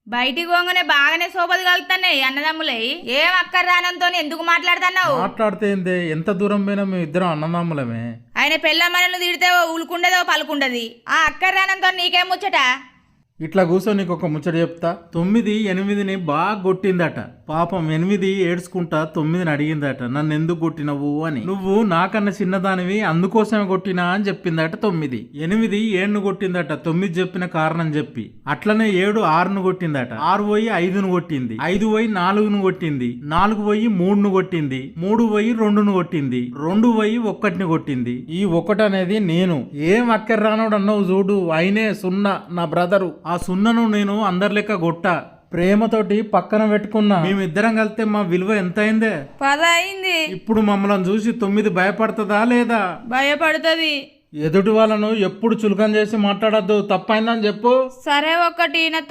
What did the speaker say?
బయటికి పోగానే బాగానే సోపది కలుగుతున్నాయి అన్నదమ్ములై. ఏం అక్కర్రానంతో ఎందుకు మాట్లాడుతున్నావు? మాట్లాడితే ఏందే, ఎంత దూరం పోయినా మేము ఇద్దరం అన్నదమ్ములమే. ఆయన పెళ్ళమ్మను తిడితే ఊలుకుండదో పలుకుండది. ఆ అక్కర్రానంతో నీకేం ముచ్చట? ఇట్లా కూర్చో, నీకు ఒక ముచ్చట చెప్తా. 9 8ని బాగా కొట్టిందట. పాపం 8 ఏడ్చుకుంటా 9ని అడిగిందట, నన్ను ఎందుకు కొట్టినవు అని. నువ్వు నాకన్నా చిన్నదానివి అందుకోసమే కొట్టినా అని చెప్పిందట 9. 8 7ను కొట్టిందట 9 చెప్పిన కారణం చెప్పి. అట్లనే 7 6ను కొట్టిందట. 6 పోయి 5ను కొట్టింది. 5 పోయి 4ను కొట్టింది. 4 పోయి 3ను కొట్టింది. 3 పోయి 2ను కొట్టింది. 2 పోయి 1ని కొట్టింది. ఈ 1 అనేది నేను. ఏం అక్కర్రానోడు అన్నావు చూడు, అయినే 0 నా బ్రదరు. ఆ 0ను నేను అందరి లెక్క కొట్టా, ప్రేమతోటి పక్కన పెట్టుకున్నా. మేమిద్దరం కలిస్తే మా విలువ ఎంత అయిందే? 10 అయింది. ఇప్పుడు మమ్మల్ని చూసి 9 భయపడుతుందా లేదా? భయపడుతుంది. ఎదుటి వాళ్ళను ఎప్పుడు చులకన చేసి మాట్లాడద్దు, తప్పైందని చెప్పు. సరే, ఒకటి నా